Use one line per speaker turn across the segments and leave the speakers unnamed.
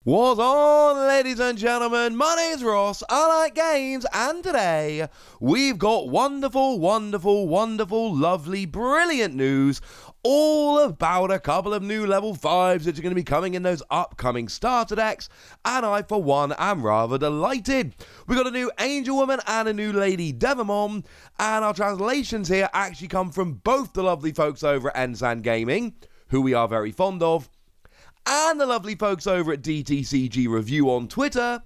What's on, ladies and gentlemen? My name's Ross, I like games, and today we've got wonderful, lovely, brilliant news all about a couple of new level 5s that are going to be coming in those upcoming starter decks, and I, for one, am rather delighted. We've got a new Angel Woman and a new Lady Digimon, and our translations here actually come from both the lovely folks over at Ensign Gaming, who we are very fond of, and the lovely folks over at DTCG Review on Twitter,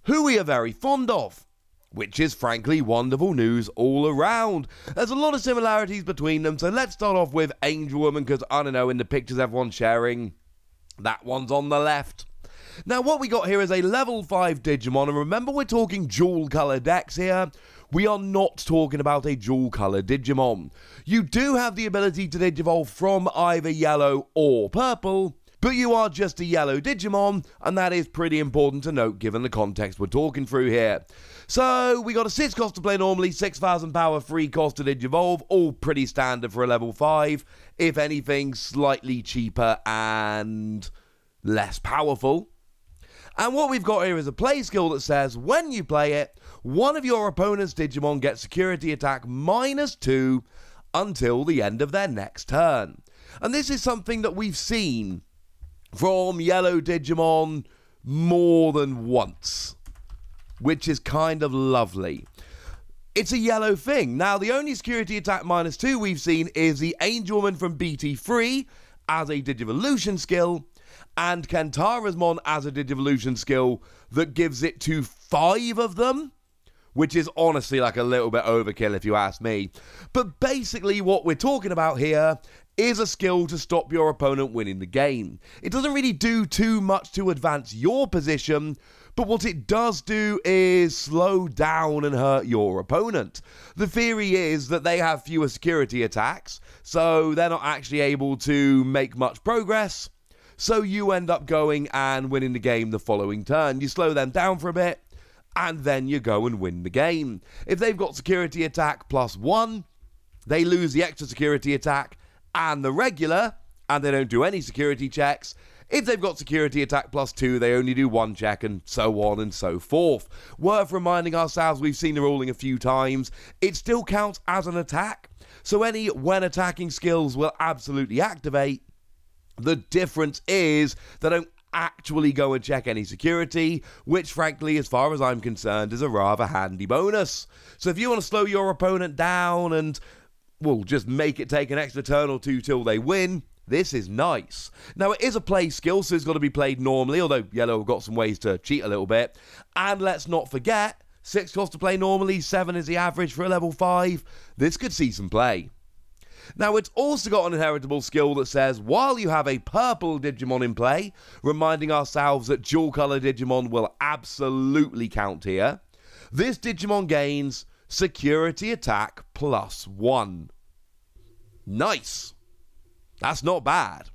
who we are very fond of, which is frankly wonderful news all around. There's a lot of similarities between them, so let's start off with Angel Woman, because I don't know, in the pictures everyone's sharing, that one's on the left. Now what we got here is a level 5 Digimon, and remember we're talking dual colour decks here. We are not talking about a dual colour Digimon. You do have the ability to Digivolve from either yellow or purple, but you are just a yellow Digimon, and that is pretty important to note given the context we're talking through here. So, we got a 6 cost to play normally, 6,000 power, 3 cost to Digivolve, all pretty standard for a level 5, if anything slightly cheaper and less powerful. And what we've got here is a play skill that says, when you play it, one of your opponent's Digimon gets security attack -2 until the end of their next turn. And this is something that we've seen from yellow Digimon more than once, which is kind of lovely. It's a yellow thing. Now, the only security attack -2 we've seen is the Angel Woman from BT3 as a Digivolution skill, and Kentara's Mon as a Digivolution skill that gives it to 5 of them, which is honestly like a little bit overkill if you ask me. But basically what we're talking about here is a skill to stop your opponent winning the game. It doesn't really do too much to advance your position, but what it does do is slow down and hurt your opponent. The theory is that they have fewer security attacks, so they're not actually able to make much progress, so you end up going and winning the game the following turn. You slow them down for a bit, and then you go and win the game. If they've got security attack +1, they lose the extra security attack and the regular, and they don't do any security checks. If they've got security attack +2, they only do 1 check, and so on and so forth. Worth reminding ourselves, we've seen the ruling a few times, it still counts as an attack, so any when attacking skills will absolutely activate. The difference is they don't actually go and check any security, which frankly, as far as I'm concerned, is a rather handy bonus. So if you want to slow your opponent down and, well, just make it take an extra turn or 2 till they win, this is nice. Now, it is a play skill, so it's got to be played normally, although yellow have got some ways to cheat a little bit. And let's not forget, 6 cost to play normally, 7 is the average for a level 5. This could see some play. Now, it's also got an inheritable skill that says, while you have a purple Digimon in play, reminding ourselves that dual colour Digimon will absolutely count here, this Digimon gains security attack +1. Nice. That's not bad.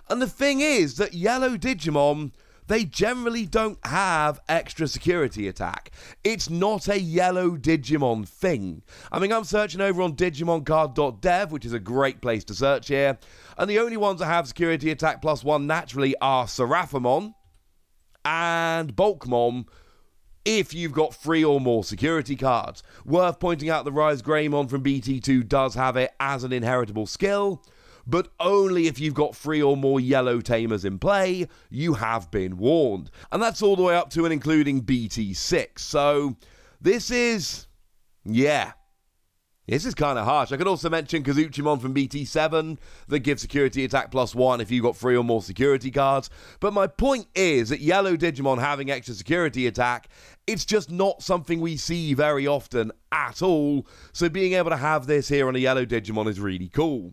And the thing is that yellow Digimon, they generally don't have extra security attack. It's not a yellow Digimon thing. I mean, I'm searching over on digimoncard.dev, which is a great place to search here, and the only ones that have security attack +1 naturally are Seraphimon and Bulkmon, if you've got 3 or more security cards. Worth pointing out the Rise Greymon from BT2 does have it as an inheritable skill, but only if you've got 3 or more yellow tamers in play. You have been warned. And that's all the way up to and including BT6. So this is, yeah, this is kind of harsh. I could also mention Kazuchimon from BT7 that gives security attack +1 if you've got 3 or more security cards. But my point is that yellow Digimon having extra security attack, it's just not something we see very often at all. So being able to have this here on a yellow Digimon is really cool.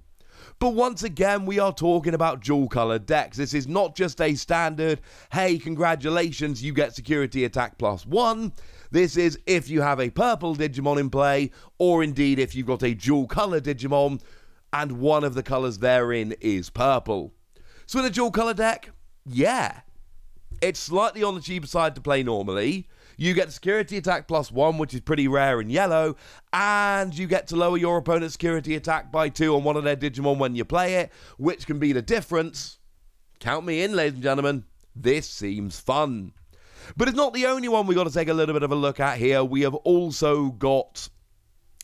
But once again, we are talking about dual colour decks. This is not just a standard, hey, congratulations, you get security attack +1. This is if you have a purple Digimon in play, or indeed if you've got a dual colour Digimon, and one of the colours therein is purple. So in a dual colour deck, yeah, it's slightly on the cheaper side to play normally. You get security attack +1, which is pretty rare in yellow, and you get to lower your opponent's security attack by 2 on one of their Digimon when you play it, which can be the difference. Count me in, ladies and gentlemen. This seems fun. But it's not the only one we got to take a little bit of a look at here. We have also got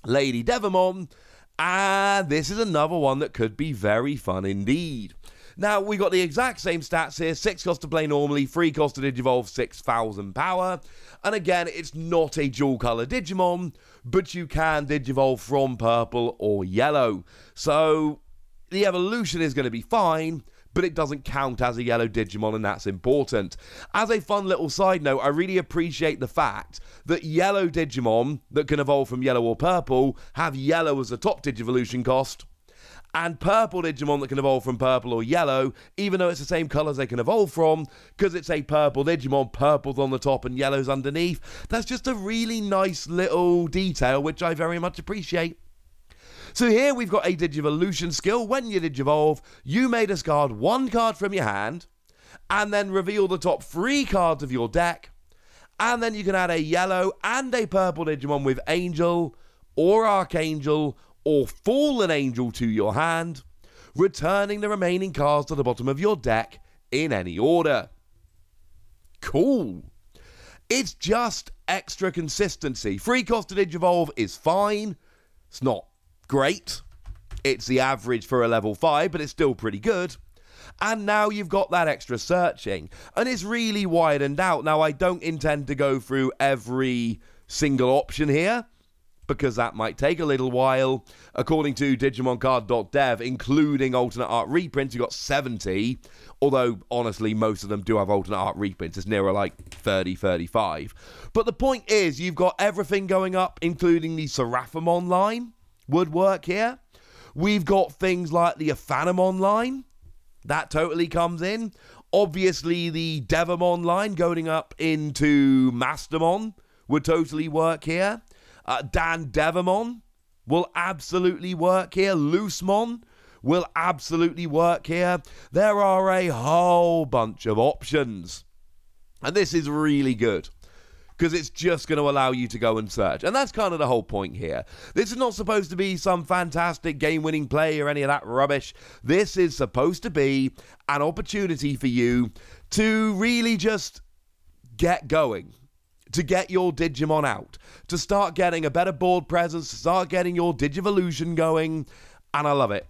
Lady Devimon, and this is another one that could be very fun indeed. Now, we got the exact same stats here. 6 cost to play normally, 3 cost to Digivolve, 6,000 power. And again, it's not a dual color Digimon, but you can Digivolve from purple or yellow. So the evolution is going to be fine, but it doesn't count as a yellow Digimon, and that's important. As a fun little side note, I really appreciate the fact that yellow Digimon that can evolve from yellow or purple have yellow as the top Digivolution cost, and purple Digimon that can evolve from purple or yellow, even though it's the same colours they can evolve from, because it's a purple Digimon, purple's on the top and yellow's underneath. That's just a really nice little detail, which I very much appreciate. So here we've got a Digivolution skill. When you Digivolve, you may discard 1 card from your hand, and then reveal the top 3 cards of your deck, and then you can add a yellow and a purple Digimon with Angel, or Archangel, or Fallen Angel to your hand, returning the remaining cards to the bottom of your deck in any order. Cool. It's just extra consistency. 3 cost to Digivolve is fine. It's not great. It's the average for a level 5, but it's still pretty good. And now you've got that extra searching, and it's really widened out. Now, I don't intend to go through every single option here, because that might take a little while. According to DigimonCard.dev, including alternate art reprints, you've got 70, although honestly most of them do have alternate art reprints. It's nearer like 30, 35. But the point is, you've got everything going up, including the Seraphimon line would work here. We've got things like the Aphanamon line. That totally comes in. Obviously, the Devimon line going up into Mastermon would totally work here. Dan Devimon will absolutely work here. Loosemon will absolutely work here. There are a whole bunch of options. And this is really good, because it's just going to allow you to go and search. And that's kind of the whole point here. This is not supposed to be some fantastic game-winning play or any of that rubbish. This is supposed to be an opportunity for you to really just get going, to get your Digimon out, to start getting a better board presence, to start getting your Digivolution going, and I love it.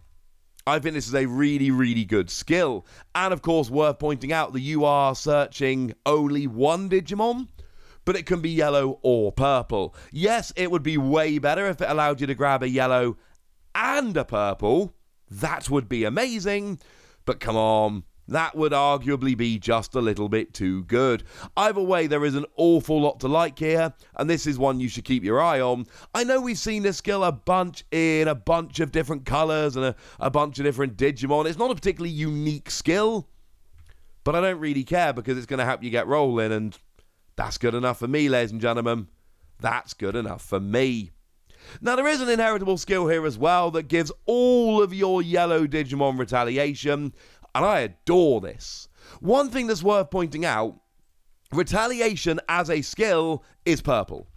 I think this is a really, really good skill. And of course, worth pointing out that you are searching only 1 Digimon, but it can be yellow or purple. Yes, it would be way better if it allowed you to grab a yellow and a purple. That would be amazing, but come on, that would arguably be just a little bit too good. Either way, there is an awful lot to like here, and this is one you should keep your eye on. I know we've seen this skill a bunch in a bunch of different colours and a bunch of different Digimon. It's not a particularly unique skill, but I don't really care, because it's going to help you get rolling, and that's good enough for me, ladies and gentlemen. That's good enough for me. Now, there is an inheritable skill here as well that gives all of your yellow Digimon Retaliation, and I adore this. One thing that's worth pointing out, Retaliation as a skill is purple.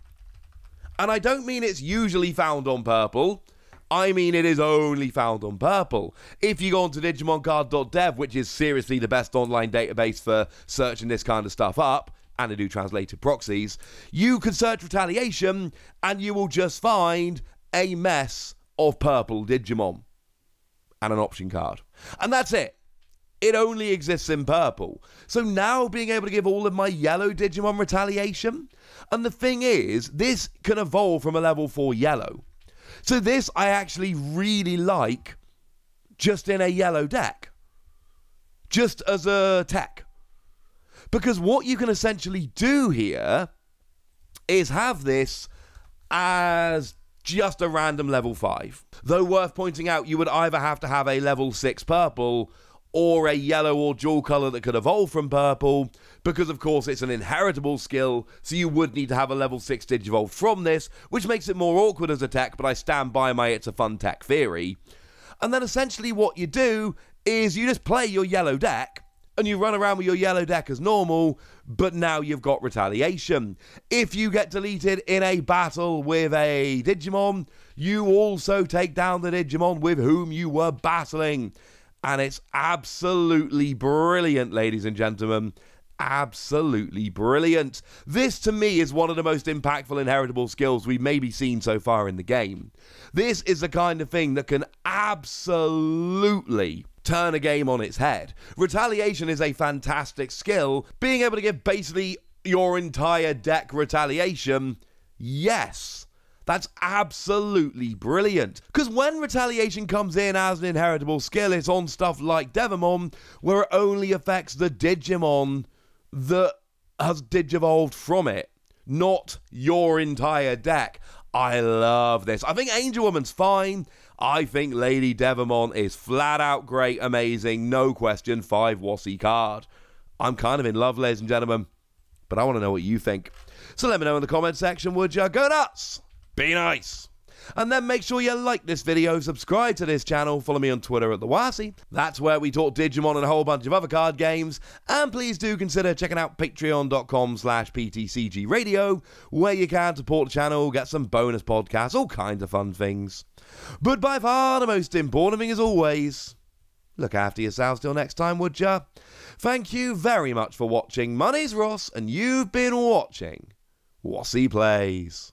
And I don't mean it's usually found on purple. I mean it is only found on purple. If you go onto DigimonCard.dev, which is seriously the best online database for searching this kind of stuff up, and they do translated proxies, you can search Retaliation and you will just find a mess of purple Digimon and an option card. And that's it. It only exists in purple. So now being able to give all of my yellow Digimon Retaliation, and the thing is, this can evolve from a level 4 yellow. So this I actually really like just in a yellow deck, just as a tech. Because what you can essentially do here is have this as just a random level 5. Though worth pointing out, you would either have to have a level 6 purple or a yellow or dual colour that could evolve from purple, because of course it's an inheritable skill, so you would need to have a level 6 Digivolve from this, which makes it more awkward as a tech, but I stand by my it's a fun tech theory. And then essentially what you do is you just play your yellow deck, and you run around with your yellow deck as normal, but now you've got Retaliation. If you get deleted in a battle with a Digimon, you also take down the Digimon with whom you were battling. And it's absolutely brilliant, ladies and gentlemen. absolutely brilliant. This, to me, is one of the most impactful inheritable skills we've maybe seen so far in the game. This is the kind of thing that can absolutely turn a game on its head. Retaliation is a fantastic skill. Being able to give basically your entire deck Retaliation, yes, that's absolutely brilliant. Because when Retaliation comes in as an inheritable skill, it's on stuff like Devimon, where it only affects the Digimon that has Digivolved from it, not your entire deck. I love this. I think Angel Woman's fine. I think Lady Devimon is flat out great, amazing, no question, 5 Wassy card. I'm kind of in love, ladies and gentlemen, but I want to know what you think. So let me know in the comment section, would ya? Go nuts! Be nice! And then make sure you like this video, subscribe to this channel, follow me on Twitter at @TheWassy. That's where we talk Digimon and a whole bunch of other card games. And please do consider checking out patreon.com/PTCGradio, where you can support the channel, get some bonus podcasts, all kinds of fun things. But by far the most important thing, as always, look after yourselves till next time, would ya? Thank you very much for watching. My name's Ross, and you've been watching Wassy Plays.